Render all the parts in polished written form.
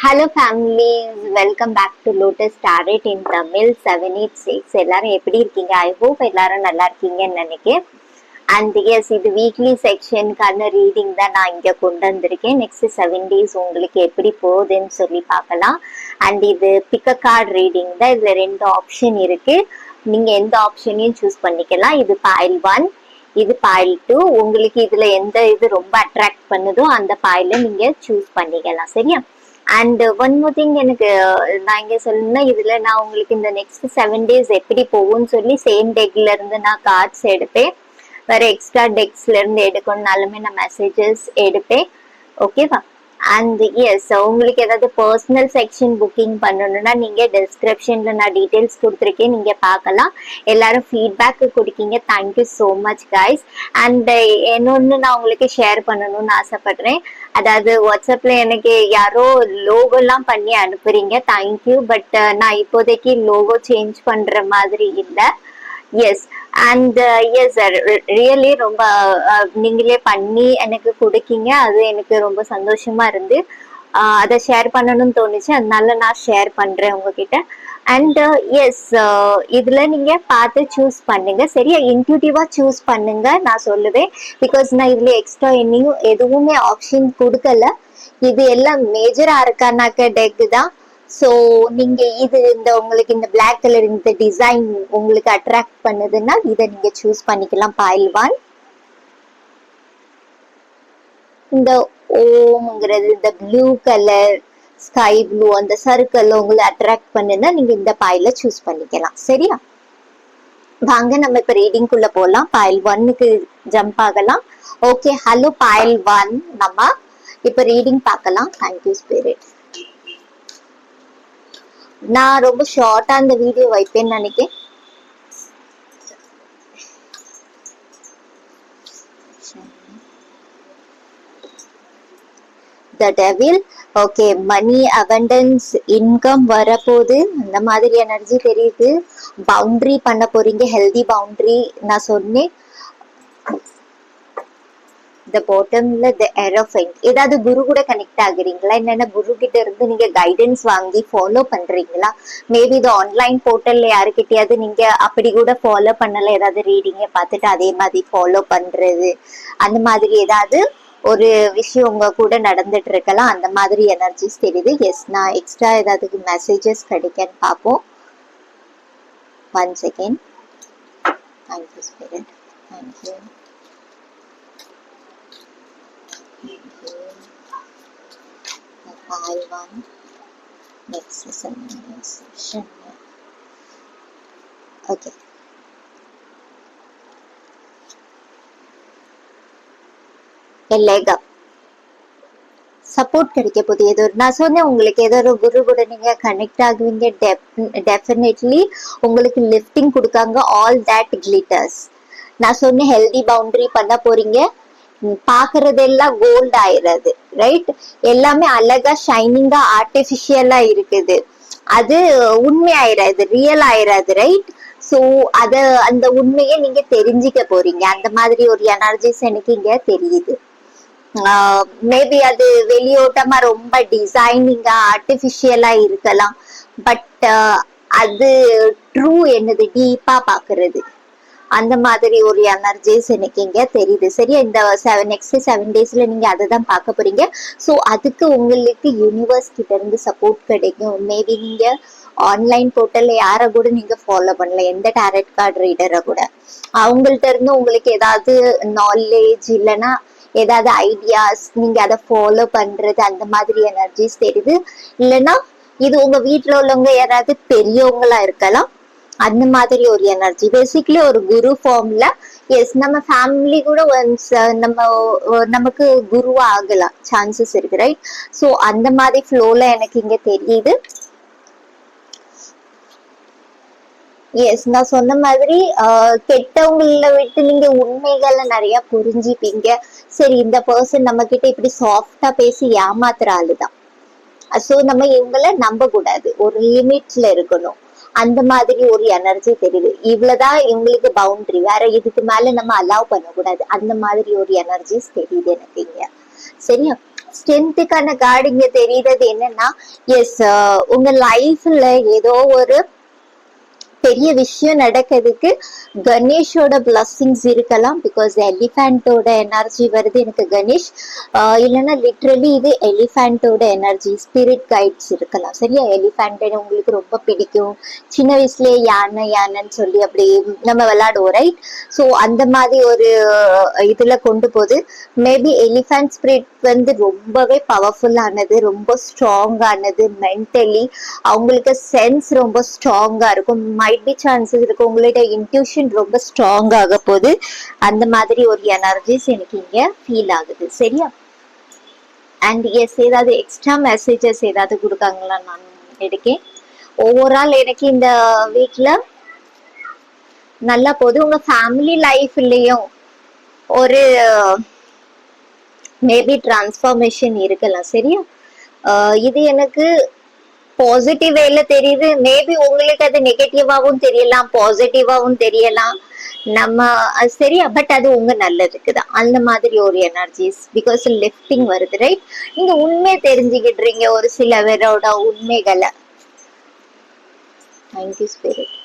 Hello families, welcome back to lotus start in Tamil 786. எல்லாரும் எப்படி இருக்கீங்க? ஐ ஹோப் எல்லாரும் நல்லா இருக்கீங்கன்னு நினைக்கிறேன். அண்ட் எஸ், இது வீக்லி செக்ஷனுக்கான ரீடிங் தான் நான் இங்கே கொண்டு வந்திருக்கேன். நெக்ஸ்ட் 7 days உங்களுக்கு எப்படி போகுதுன்னு சொல்லி பார்க்கலாம். அண்ட் இது பிக் அ கார்டு ரீடிங் தான். இதுல 2 ஆப்ஷன் இருக்கு. நீங்க எந்த ஆப்ஷனையும் சூஸ் பண்ணிக்கலாம். இது பாயில் 1, இது பாயில் 2. உங்களுக்கு இதுல எந்த இது ரொம்ப அட்ராக்ட் பண்ணுதோ அந்த பாயில நீங்க சூஸ் பண்ணிக்கலாம். சரியா? அண்ட் ஒன் மோர் திங், எனக்கு நான் இங்க சொல்லணும்னா, இதுல நான் உங்களுக்கு இந்த நெக்ஸ்ட் 7 days எப்படி போகும்னு சொல்லி சேம் டெக்ல இருந்து நான் கார்ட்ஸ் எடுப்பேன். வேற எக்ஸ்ட்ரா டெக்ஸ்ல இருந்து எடுக்கணும்னாலுமே நான் மெசேஜஸ் எடுப்பேன். ஓகேவா? அண்ட் எஸ், உங்களுக்கு ஏதாவது பர்சனல் செக்ஷன் புக்கிங் பண்ணணும்னா நீங்க டிஸ்கிரிப்ஷன்ல நான் டீடைல்ஸ் கொடுத்துருக்கேன், நீங்க பார்க்கலாம். எல்லாரும் ஃபீட்பேக் கொடுக்கீங்க, thank you so much guys. And இன்னொன்னு நான் உங்களுக்கு ஷேர் பண்ணணும்னு ஆசைப்படுறேன். அதாவது வாட்ஸ்அப்ல எனக்கு யாரோ லோகோ எல்லாம் பண்ணி அனுப்புறீங்க, தேங்க்யூ. பட் நான் இப்போதைக்கு லோகோ சேஞ்ச் பண்ற மாதிரி இல்லை. எஸ், அண்ட் எஸ் ரியலி ரொம்ப நீங்களே பண்ணி எனக்கு கொடுக்கீங்க, அது எனக்கு ரொம்ப சந்தோஷமா இருந்து அதை ஷேர் பண்ணணும்னு தோணுச்சு, அதனால நான் ஷேர் பண்றேன் உங்ககிட்ட. அண்ட் எஸ், இதுல நீங்க பார்த்து சூஸ் பண்ணுங்க. சரியா? இன்ட்யூட்டிவா சூஸ் பண்ணுங்க நான் சொல்லுவேன். பிகாஸ் நான் இதுல எக்ஸ்ட்ரா என்னையும் எதுவுமே ஆப்ஷன் கொடுக்கல. இது எல்லாம் மேஜரா இருக்கானாக்க டெக் தான். ஸோ நீங்க இது இந்த உங்களுக்கு இந்த பிளாக் கலர் இந்த டிசைன் உங்களுக்கு அட்ராக்ட் பண்ணுதுன்னா இதை நீங்க சூஸ் பண்ணிக்கலாம். பாயில் 1. இந்த ஓம்ங்கிறது இந்த ப்ளூ கலர், ஸ்கை ப்ளூ, அந்த சர்க்கிள் உங்களை அட்ராக்ட் பண்ணுன்னா நீங்க இந்த பாயில சூஸ் பண்ணிக்கலாம். சரியா? வாங்க நம்ம இப்ப ரீடிங் குள்ள போலாம். பாயில் 1க்கு ஜம்ப் ஆகலாம். ஓகே, ஹலோ பாயில் 1, நம்ம இப்ப ரீடிங் பார்க்கலாம். Thank you spirit. நான் ரொம்ப ஷார்ட்டா அந்த வீடியோ வைப்பேன்னு நினைக்கிறேன். The devil. Okay, money abundance, income வரப்போகுது, அந்த மாதிரி எனர்ஜி தெரியுது. பவுண்டரி பண்ண போறீங்க, ஹெல்தி பவுண்டரி நான் சொன்னேன். இந்த பாட்டம்ல தி எரோஃபென்ட், ஏதாவது குரு கூட கனெக்ட் ஆகுறீங்களா? என்னன்னா குரு கிட்ட இருந்து நீங்க கைடன்ஸ் வாங்கி ஃபாலோ பண்றீங்களா? மேபி இது ஆன்லைன் போர்ட்டல்ல யாருக்கிட்டையாவது நீங்க அப்படி கூட ஃபாலோ பண்ணல, ஏதாவது ரீடிங்க பார்த்துட்டு அதே மாதிரி ஃபாலோ பண்றது, அந்த மாதிரி ஏதாவது ஒரு விஷயம் உங்க கூட நடந்துட்டு இருக்கலாம். அந்த மாதிரி எனர்ஜிஸ் தெரியுது. எஸ், நான் எக்ஸ்ட்ரா ஏதாவது மெசேஜஸ் கிடைக்கன்னு பார்ப்போம். 1 second. Thank you spirit, thank you. Pile 1, next session. Okay. A leg up. Support கிடைக்க போகுது. ஏதோ நான் சொன்னேன் உங்களுக்கு ஏதோ ஒரு குரு கூட நீங்க கனெக்ட் ஆகுவீங்க. டெஃபினெட்லி உங்களுக்கு லிஃப்டிங் கொடுக்காங்க. All that glitters. நான் சொன்னேன் ஹெல்தி பவுண்டரி பண்ண போறீங்க. பாக்குறதெல்லாம் கோல்ட் ஆயிடுறது, ரைட்? எல்லாமே அழகா ஷைனிங்கா ஆர்டிபிஷியலா இருக்குது. அது உண்மை ஆயிடாது, ரியல் ஆயிடாது, ரைட்? சோ அத அந்த உண்மையை நீங்க தெரிஞ்சுக்க போறீங்க. அந்த மாதிரி ஒரு எனர்ஜிஸ் எனக்கு இங்க தெரியுது. மேபி அது வெளியோட்டமா ரொம்ப டிசைனிங்கா ஆர்டிபிஷியலா இருக்கலாம். பட் அது ட்ரூ என்னது டீப்பா பாக்குறது, அந்த மாதிரி ஒரு எனர்ஜிஸ் எனக்கு இங்க தெரியுது. சரியா? இந்த நெக்ஸ்ட் 7 daysல நீங்க அதை தான் பார்க்க போறீங்க. ஸோ அதுக்கு உங்களுக்கு யூனிவர்ஸ் கிட்ட இருந்து சப்போர்ட் கிடைக்கும். மேபி நீங்க ஆன்லைன் போர்ட்டல்ல யாரை கூட நீங்க ஃபாலோ பண்ணல, எந்த டேரட் கார்டு ரீடரை கூட, அவங்கள்ட்ட இருந்து உங்களுக்கு ஏதாவது நாலேஜ் இல்லைன்னா ஏதாவது ஐடியாஸ் நீங்க அதை ஃபாலோ பண்றது, அந்த மாதிரி எனர்ஜிஸ் தெரியுது. இல்லைன்னா இது உங்க வீட்டுல உள்ளவங்க யாராவது பெரியவங்களா இருக்கலாம், அந்த மாதிரி ஒரு எனர்ஜி. பேசிக்கலி ஒரு குரு ஃபார்ம்ல. எஸ், நம்ம ஃபேமிலி கூட ஒன்ஸ் நமக்கு குருவா ஆகலாம், சான்சஸ் இருக்கு, ரைட்? ஸோ அந்த மாதிரி ஃப்ளோல எனக்கு இங்க தெரியுது. எஸ், நான் சொன்ன மாதிரி கெட்டவங்கள விட்டு நீங்க உண்மைகளை நிறைய புரிஞ்சுப்பீங்க. சரி, இந்த பர்சன் நம்ம கிட்ட இப்படி சாஃப்டா பேசி ஏமாத்துற ஆளுதான். ஸோ நம்ம இவங்களை நம்ப கூடாது, ஒரு லிமிட்ல இருக்கணும். அந்த மாதிரி ஒரு எனர்ஜி தெரியுது. இவ்வளவுதான் இவங்களுக்கு பவுண்டரி, வேற இதுக்கு மேல நம்ம அலோவ் பண்ணக்கூடாது. அந்த மாதிரி ஒரு எனர்ஜிஸ் தெரியுது எனக்கு இங்க. சரியா? ஸ்ட்ரென்த்துக்கான கார்டு இங்க தெரியுறது என்னன்னா, எஸ், உங்க லைஃப்ல ஏதோ ஒரு பெரிய விஷயம் நடக்கிறதுக்கு கணேஷோட பிளஸ்ஸிங்ஸ் இருக்கலாம். பிகாஸ் எலிஃபண்டோட எனர்ஜி வருது எனக்கு கணேஷ். இல்லைன்னா லிட்ரலி இது எலிஃபண்டோட எனர்ஜி, ஸ்பிரிட் கைட்ஸ் இருக்கலாம். சரியா? எலிஃபண்ட் உங்களுக்கு ரொம்ப பிடிக்கும். சின்ன வயசுலயே யானை யானைன்னு சொல்லி அப்படி நம்ம விளையாடுவோம், ரைட்? ஸோ அந்த மாதிரி ஒரு இதுல கொண்டு போகுது. மேபி எலிஃபண்ட் ஸ்பிரிட் வந்து ரொம்பவே பவர்ஃபுல்லானது, ரொம்ப ஸ்ட்ராங்கானது. மென்டலி அவங்களுக்கு சென்ஸ் ரொம்ப ஸ்ட்ராங்கா இருக்கும். மைட் பி சான்சஸ் இருக்கு உங்களோட இன்ட்யூஷன் ரொம்ப ஸ்ட்ராங் ஆக போகுது. அந்த மாதிரி ஒரு எனர்ஜிஸ் எனக்கு இங்க ஃபீல் ஆகுது. சரியா? அண்ட் எஸ், ஏதாவது எக்ஸ்ட்ரா மெசேஜஸ் ஏதாவது கொடுக்காங்களா நான் எடுக்கேன். ஓவரால் எனக்கு இந்த வீக்ல நல்லா போகுது. உங்க ஃபேமிலி லைஃப்லயும் ஒரு மேபி டிரான்ஸ்ஃபார்மேஷன் இருக்கலாம். சரியா? இது எனக்கு பாசிட்டிவ் வேல தெரியுது. மேபி உங்களுக்கு அது நெகட்டிவாவும் தெரியலாம், பாசிட்டிவாவும் தெரியலாம். நம்ம சரியா, பட் அது உங்க நல்லதுக்கு தான். அந்த மாதிரி ஒரு எனர்ஜிஸ் பிகாஸ் லிஃப்டிங் வருது, ரைட்? நீங்க உண்மையை தெரிஞ்சுக்கிட்டுறீங்க ஒரு சில பேரோட உண்மைகளை. Thank you spirit.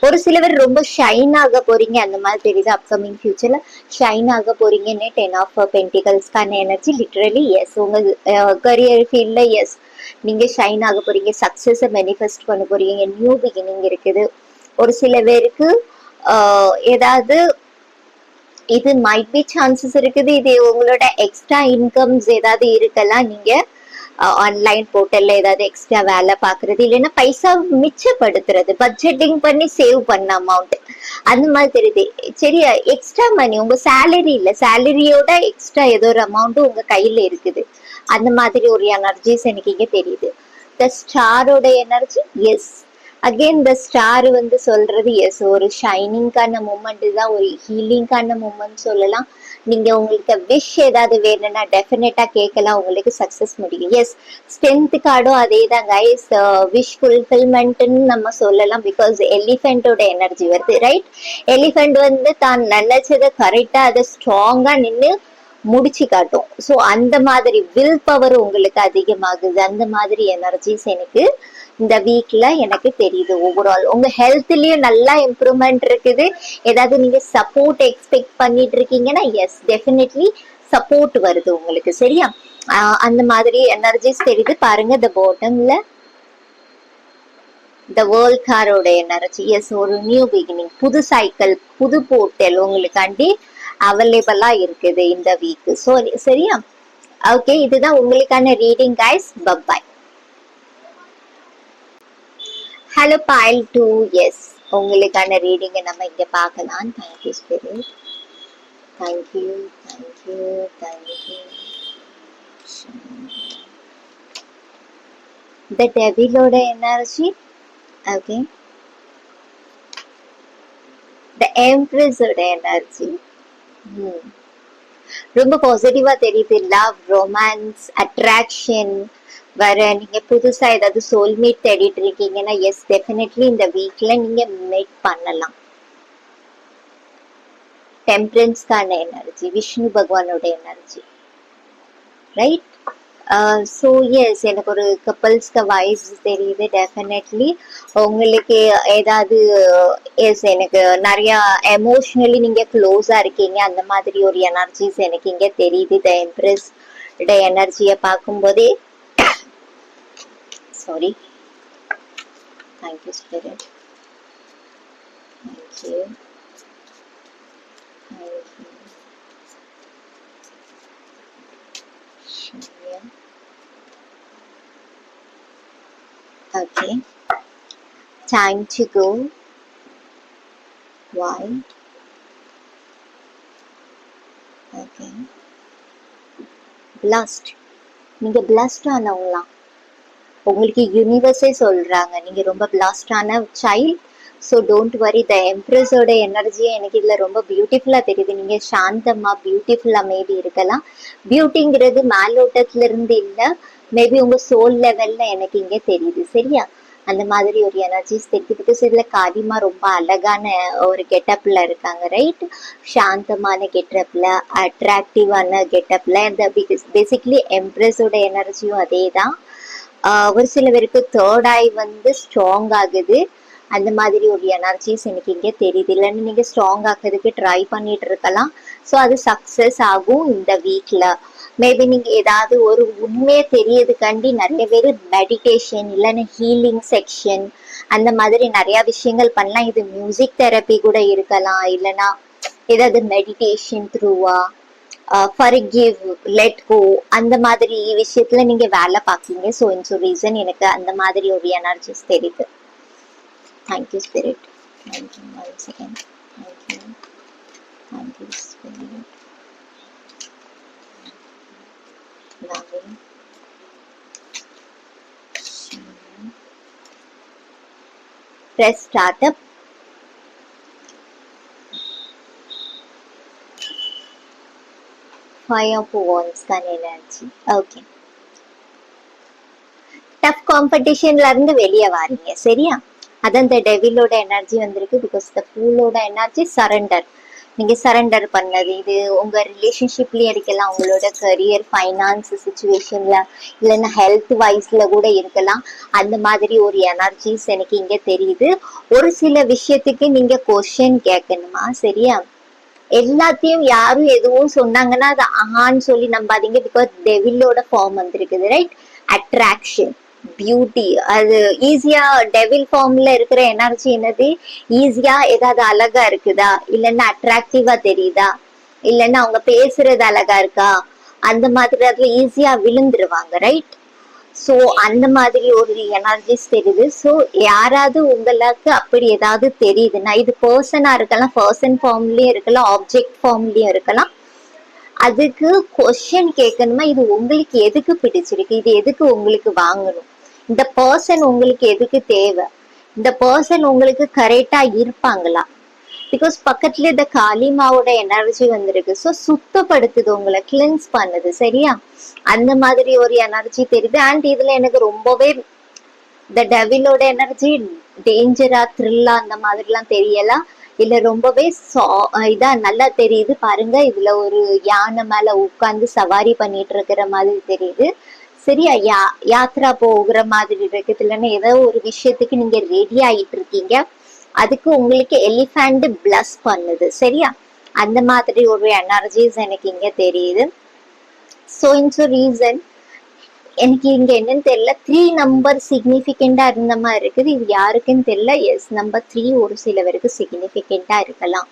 ஒரு சில பேர் ரொம்ப ஷைன் ஆக போறீங்க, அந்த மாதிரி தெரியுது. அப்கமிங் ஃபியூச்சர்ல ஷைன் ஆக போறீங்கன்னு 10 ஆஃப் பென்டிகல்ஸ்க்கான எனர்ஜி. லிட்டரலி எஸ், உங்க கரியர் ஃபீல்ட்ல எஸ், நீங்க ஷைன் ஆக போறீங்க, சக்சஸை மேனிஃபெஸ்ட் பண்ண போறீங்க, நியூ பிகினிங் இருக்குது. ஒரு சில பேருக்கு ஏதாவது இது மைட் பி சான்சஸ் இருக்குது. இது உங்களோட எக்ஸ்ட்ரா இன்கம்ஸ் ஏதாவது இருக்கலாம். நீங்க ஆன்லைன் போர்ட்டல்ல ஏதாவது எக்ஸ்ட்ரா வேலை பாக்குறது, இல்லைன்னா பைசா மிச்சப்படுத்துறது, பட்ஜெட்டிங் பண்ணி சேவ் பண்ண அமௌண்ட், அந்த மாதிரி தெரியுது. சரியா? எக்ஸ்ட்ரா மணி உங்க சேலரி இல்ல, சேலரியோட எக்ஸ்ட்ரா ஏதோ ஒரு அமௌண்ட் உங்க கையில இருக்குது. அந்த மாதிரி ஒரு எனர்ஜிஸ் எனக்கு இங்க தெரியுது. த ஸ்டாரோட energy yes, again the star வந்து சொல்றது எஸ், ஒரு ஷைனிங்கான மூமெண்ட் தான், ஒரு ஹீலிங்கான மூமெண்ட் சொல்லலாம். நீங்க உங்களுக்கு விஷ் ஏதாவது வேணும்னா டெஃபினட்டா கேட்கலாம், உங்களுக்கு சக்சஸ் முடியும். எஸ், ஸ்ட்ரென்த் கார்டும் அதே தான் கைஸ், விஷ் ஃபுல்ஃபில்மெண்ட்னு நம்ம சொல்லலாம். பிகாஸ் எலிஃபென்ட்டோட எனர்ஜி வருது, ரைட்? எலிஃபென்ட் வந்து தான் நினைச்சதை கரெக்டா அதை ஸ்ட்ராங்கா நின்று முடிச்சு காட்டும். ஸோ அந்த மாதிரி வில் பவர் உங்களுக்கு அதிகமாகுது. அந்த மாதிரி எனர்ஜிஸ் எனக்கு இந்த வீக்ல எனக்கு தெரியுது. ஓவரால் உங்க ஹெல்த்லயும் நல்லா இம்ப்ரூவ்மெண்ட் இருக்குது. ஏதாவது நீங்க சப்போர்ட் எக்ஸ்பெக்ட் பண்ணிட்டு இருக்கீங்கன்னா எஸ், டெஃபினெட்லி சப்போர்ட் வருது உங்களுக்கு. சரியா? அந்த மாதிரி எனர்ஜிஸ் தெரியுது. பாருங்க த பாட்டம்ல த வேர்ல்ட் காரோட எனர்ஜி எஸ், ஒரு நியூ பிகினிங், புது சைக்கிள், புது போர்ட்டல் உங்களுக்காண்டி அவைலபிளா இருக்குது இந்த வீக். ஸோ சரியா? ஓகே, இதுதான் உங்களுக்கான reading guys. Bye. Hello pile 2, yes, உங்களுக்கான ரீடிங்கை நம்ம இங்க பார்க்கலாம். Thank you spirit, thank you thank you thank you. The டெவிலோட எனர்ஜி, ஓகே. த எம்ப்ரஸோட எனர்ஜி ரொம்ப பாசிட்டிவா தெரியுது. லவ், ரொமான்ஸ், அட்ராக்ஷன் வர, நீங்க புதுசா ஏதாவது சோல்மேட் தேடிட்டு இருக்கீங்கன்னா எஸ், டெஃபினெட்லி இந்த வீக்ல நீங்க மீட் பண்ணலாம். டெம்பரன்ஸ்க்கான எனர்ஜி, விஷ்ணு பகவானோட எனர்ஜி, ரைட்? ஸோ எஸ், எனக்கு ஒரு கப்பல்ஸ்க்கு வைஸ் தெரியுது. டெஃபினெட்லி உங்களுக்கு ஏதாவது எஸ், எனக்கு நிறைய எமோஷ்னலி நீங்க க்ளோஸா இருக்கீங்க, அந்த மாதிரி ஒரு எனர்ஜிஸ் எனக்கு இங்க தெரியுது. த எம்ப்ரஸ் எனர்ஜியை பார்க்கும்போதே sorry, thank you spirit, thank you, thank you. Shania. Okay, time to go. Why? Okay, blessed, நீங்க blessed ஆனவங்களா? உங்களுக்கு யூனிவர்ஸே சொல்றாங்க நீங்க ரொம்ப பிளாஸ்டான சைல்ட். So don't worry. த எம்ப்ரஸோட எனர்ஜியை எனக்கு இதுல ரொம்ப பியூட்டிஃபுல்லா தெரியுது. நீங்க சாந்தமா பியூட்டிஃபுல்லா மேபி இருக்கலாம். பியூட்டிங்கிறது மேலோட்டத்துல இருந்து இல்ல, மேபி உங்க சோல் லெவல்ல எனக்கு இங்க தெரியுது. சரியா? அந்த மாதிரி ஒரு எனர்ஜிஸ் தெரியுது. பிகாஸ் இதுல காதிமா ரொம்ப அழகான ஒரு கெட்டப்ல இருக்காங்க, ரைட்? சாந்தமான கெட்டப்ல, அட்ராக்டிவான கெட்டப்ல. இந்த பேசிக்லி எம்ப்ரஸோட எனர்ஜியும் அதே தான். ஒரு சில பேருக்கு தேர்ட் ஐ வந்து ஸ்ட்ராங் ஆகுது. அந்த மாதிரி ஒரு எனர்ஜிஸ் எனக்கு இங்கே தெரியுது. இல்லைன்னு நீங்க ஸ்ட்ராங் ஆக்குறதுக்கு ட்ரை பண்ணிட்டு இருக்கலாம். ஸோ அது சக்சஸ் ஆகும் இந்த வீக்ல. மேபி நீங்க ஏதாவது ஒரு உண்மையை தெரியறதுக்காண்டி நிறைய பேர் மெடிடேஷன் இல்லைன்னா ஹீலிங் செக்ஷன் அந்த மாதிரி நிறைய விஷயங்கள் பண்ணலாம். இது மியூசிக் தெரப்பி கூட இருக்கலாம், இல்லைன்னா ஏதாவது மெடிடேஷன் த்ரூவா ஃபர்கிவ், லெட் கோ அந்த மாதிரி விஷயத்துல நீங்க வேலை பார்க்கீங்க. ஸோ இன்ஸ் ரீசன் எனக்கு அந்த மாதிரி ஒரு எனர்ஜிஸ் தெரியுது. Thank you spirit. Thank you one second. Thank you. Thank you spirit. loving. Press start up. Fire of Wands kan energy. Okay. Tough காம்படிஷன்ல இருந்து வெளியே வாரீங்க, சரியா? அதான் இந்த டெவிலோட எனர்ஜி வந்திருக்கு. பிகாஸ் த ஃபூலோட எனர்ஜி சரண்டர். நீங்க சரண்டர் பண்ணது இது உங்க ரிலேஷன்ஷிப்லயும் இருக்கலாம், உங்களோட கரியர், ஃபைனான்ஸ் சுச்சுவேஷன்ல, இல்லைன்னா ஹெல்த் வைஸ்ல கூட இருக்கலாம். அந்த மாதிரி ஒரு எனர்ஜிஸ் எனக்கு இங்க தெரியுது. ஒரு சில விஷயத்துக்கு நீங்க கொஸ்டின் கேட்கணுமா, சரியா? எல்லாத்தையும் யாரும் எதுவும் சொன்னாங்கன்னா அது ஆஹான்னு சொல்லி நம்பாதீங்க. பிகாஸ் டெவிலோட ஃபார்ம் வந்திருக்குது, ரைட்? Attraction, beauty. அது ஈஸியா டெவில் ஃபார்ம்ல இருக்கிற எனர்ஜி என்னது? ஈஸியா ஏதாவது அழகா இருக்குதா, இல்லைன்னா அட்ராக்டிவா தெரியுதா, இல்லைன்னா அவங்க பேசுறது அழகா இருக்கா, அந்த மாதிரி அதுல ஈஸியா விழுந்துருவாங்க, ரைட்? ஸோ அந்த மாதிரி ஒரு எனர்ஜிஸ் தெரியுது. ஸோ யாராவது உங்களுக்கு அப்படி ஏதாவது தெரியுதுன்னா, இது பர்சனா இருக்கலாம், பர்சன் ஃபார்ம்லயும் இருக்கலாம், ஆப்ஜெக்ட் ஃபார்ம்லயும் இருக்கலாம். அதுக்கு கொஸ்டின் கேட்கணுமா, இது உங்களுக்கு எதுக்கு பிடிச்சிருக்கு, இது எதுக்கு உங்களுக்கு வாங்கணும், இந்த பர்சன் உங்களுக்கு எதுக்கு தேவை, இந்த பர்சன் உங்களுக்கு கரெக்டா இருப்பாங்களா? பிகாஸ் பக்கத்துல இந்த காளிமாவோட எனர்ஜி வந்திருக்கு. ஸோ சுத்தப்படுத்துது, உங்களை கிளென்ஸ் பண்ணுது, சரியா? அந்த மாதிரி ஒரு எனர்ஜி தெரியுது. அண்ட் இதுல எனக்கு ரொம்பவே இந்த டெவிலோட எனர்ஜி டேஞ்சரா, த்ரில்லா அந்த மாதிரிலாம் தெரியல. இல்ல ரொம்பவே இதா நல்லா தெரியுது. பாருங்க, இதுல ஒரு யானை மேல உட்கார்ந்து சவாரி பண்ணிட்டு இருக்கிற மாதிரி தெரியுது, சரியா? யாத்ரா போகிற மாதிரி இருக்குது. இல்லைன்னா ஏதோ ஒரு விஷயத்துக்கு நீங்க ரெடி ஆயிட்டு இருக்கீங்க, அதுக்கு உங்களுக்கு எலிஃபண்ட் பிளஸ் பண்ணுது, சரியா? அந்த மாதிரி ஒரு எனர்ஜிஸ் எனக்கு இங்க தெரியுது. ஸோ இன்ஸ் ரீசன் எனக்கு இங்க என்னன்னு தெரியல, 3 நம்பர் சிக்னிபிகண்டா இருந்த மாதிரி இருக்குது. இது யாருக்குன்னு தெரியல. எஸ், நம்பர் 3 ஒரு சில பேருக்கு சிக்னிபிகண்டா இருக்கலாம்,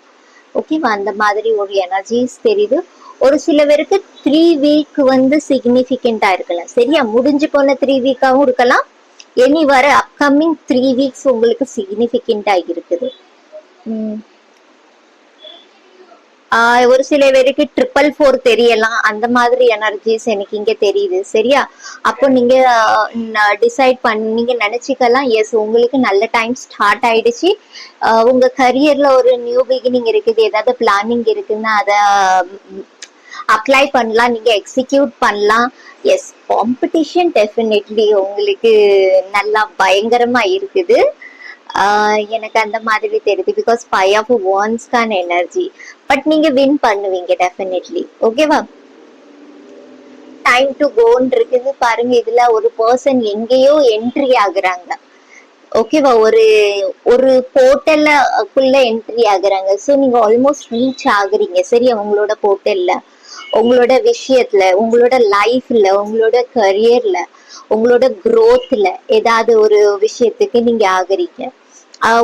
ஓகேவா? அந்த மாதிரி ஒரு எனர்ஜிஸ் தெரியுது. ஒரு சில பேருக்கு 3 வீக் வந்து சிக்னிபிகண்டா இருக்கலாம், சரியா? முடிஞ்சு போன 3 வீக்காவும் இருக்கலாம். இனி வர அப்கமிங் 3 வீக்ஸ் உங்களுக்கு சிக்னிபிகண்டா இருக்குது. ஒரு சில பேருக்கு 444 தெரியலாம். அந்த மாதிரி எனர்ஜிஸ் எனக்கு இங்க தெரியுது, சரியா? அப்போ நீங்க டிசைட் நீங்க நினைச்சுக்கலாம், எஸ் உங்களுக்கு நல்ல டைம் ஸ்டார்ட் ஆயிடுச்சு, உங்க கரியர்ல ஒரு நியூ பிகினிங் இருக்குது, ஏதாவது பிளானிங் இருக்குன்னா அதை அப்ளை பண்ணலாம், நீங்க எக்ஸிக்யூட் பண்ணலாம். எஸ், காம்படிஷன் டெஃபினெட்லி உங்களுக்கு நல்லா பயங்கரமா இருக்குது. எனக்கு அந்த மாதிரி தெரியுது. பிகாஸ் 5 of Wands கான எனர்ஜி. பட் நீங்க வின் பண்ணுவீங்க டெஃபினெட்லி, ஓகேவா? டைம் டு கோன்னு இருக்குது. பாருங்க, இதுல ஒரு பர்சன் எங்கேயோ என்ட்ரி ஆகுறாங்க, ஓகேவா? ஒரு ஒரு போர்ட்டலுக்குள்ள என்ட்ரி ஆகுறாங்க. ஸோ நீங்க ஆல்மோஸ்ட் ரீச் ஆகுறீங்க, சரியா? உங்களோட போர்ட்டல்ல, உங்களோட விஷயத்துல, உங்களோட லைஃப்ல, உங்களோட கரியர்ல, உங்களோட குரோத்ல ஏதாவது ஒரு விஷயத்துக்கு நீங்க ஆகுறீங்க.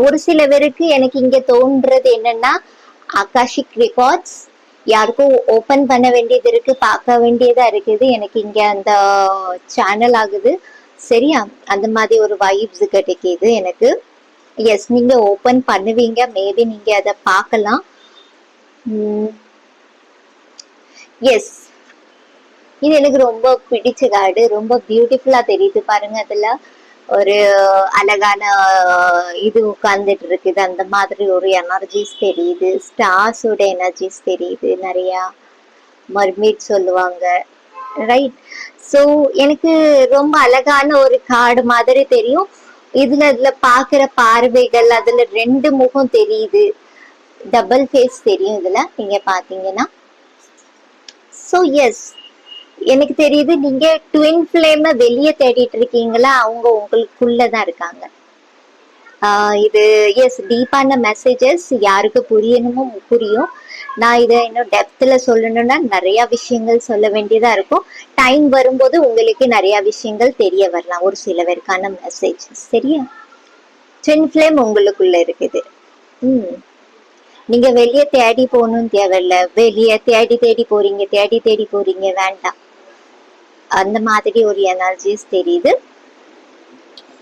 ஒரு சில பேருக்கு எனக்கு இங்க தோன்றது என்னன்னா, ஆகாஷிக் ரெக்கார்ட்ஸ் யாருக்கும் ஓபன் பண்ண வேண்டியது இருக்கு, பார்க்க வேண்டியதா இருக்குது. எனக்கு இங்க அந்த சேனல் ஆகுது, சரியா? அந்த மாதிரி ஒரு வைப்ஸ் கிடைக்குது எனக்கு. எஸ், நீங்க ஓபன் பண்ணுவீங்க, மேபி நீங்க அதை பார்க்கலாம். எஸ், இது எனக்கு ரொம்ப பிடிச்ச கார்டு, ரொம்ப பியூட்டிஃபுல்லா தெரியுது. பாருங்க, அதுல ஒரு அழகான இது உட்கார்ந்துட்டு இருக்குது, அந்த மாதிரி ஒரு எனர்ஜிஸ் தெரியுது. ஸ்டார்ஸோட எனர்ஜிஸ் தெரியுது, நிறைய மர்மீட் சொல்லுவாங்க, ரைட்? ஸோ எனக்கு ரொம்ப அழகான ஒரு கார்டு மாதிரி தெரியும். இதுல பாக்குற பார்வைகள், அதுல 2 முகம் தெரியுது, டபுள் ஃபேஸ் தெரியும் இதுல நீங்க பாத்தீங்கன்னா. சோ எஸ், எனக்கு தெரியுது நீங்க ட்வின் ஃபிளேம வெளியே தேடிட்டு இருக்கீங்களா, அவங்க உங்களுக்குள்ளதான் இருக்காங்க. இது எஸ் டீப்பான மெசேஜஸ், யாருக்கு புரியணுமோ புரியும். நான் இதை இன்னும் டெப்த்ல சொல்லணும்னா நிறைய விஷயங்கள் சொல்ல வேண்டியதா இருக்கும். டைம் வரும்போது உங்களுக்கு நிறைய விஷயங்கள் தெரிய வரலாம், ஒரு சிலவருக்கான மெசேஜஸ். சரியா? ட்வின் ஃபிளேம் உங்களுக்குள்ள இருக்குது. நீங்க வெளியே தேடி போகணும்னு தேவையில்ல. வெளியே தேடி தேடி போறீங்க, தேடி தேடி போறீங்க, வேண்டாம். அந்த மாதிரி ஒரு எனர்ஜிஸ் தெரியுது.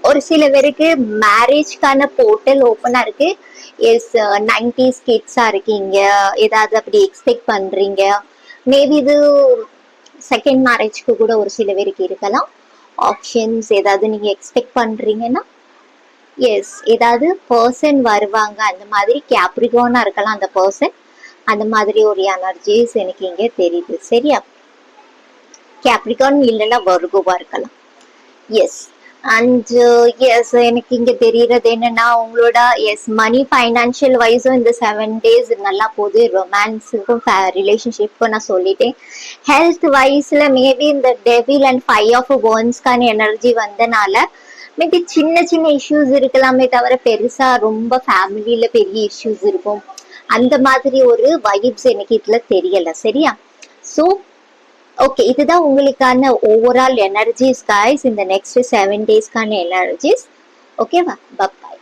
ஒரு சில பேருக்கு மேரேஜ்க்கான போர்ட்டல் ஓப்பனா இருக்கு. எஸ், 90s கிட்ஸா இருக்கீங்க, ஏதாவது அப்படி எக்ஸ்பெக்ட் பண்றீங்க. மேபி இது செகண்ட் மேரேஜ்க்கு கூட ஒரு சில பேருக்கு இருக்கலாம். ஆப்ஷன்ஸ் ஏதாவது நீங்க எக்ஸ்பெக்ட் பண்றீங்கன்னா எஸ், ஏதாவது பர்சன் வருவாங்க, அந்த மாதிரி கேப்ரிகானா இருக்கலாம் அந்த பர்சன். அந்த மாதிரி ஒரு எனர்ஜிஸ் எனக்கு இங்க தெரியுது. சரியா? கேப்ரிகான் இல்லைன்னா வர்கோவா இருக்கலாம். எஸ். அண்ட் எஸ், எனக்கு இங்க தெரியறது என்னன்னா உங்களோட எஸ் மணி ஃபைனான்சியல் வைஸும் இந்த 7 days நல்லா போகுது. ரொமான்ஸுக்கும் ரிலேஷன்ஷிப்க்கும் நான் சொல்லிட்டேன். ஹெல்த் வைஸ்ல மேபி இந்த டெவில் அண்ட் 5 of wandsக்கான எனர்ஜி வந்தனால மேபி சின்ன சின்ன இஷ்யூஸ் இருக்கலாமே தவிர பெருசா ரொம்ப ஃபேமிலியில பெரிய இஷ்யூஸ் இருக்கும் அந்த மாதிரி ஒரு வைப்ஸ் எனக்கு இதுல தெரியல. சரியா? ஸோ ஓகே, இதுதான் உங்களுக்கான ஓவரால் எனர்ஜிஸ் கைஸ், இந்த நெக்ஸ்ட் 7 daysக்கான எனர்ஜிஸ். ஓகேவா? பை.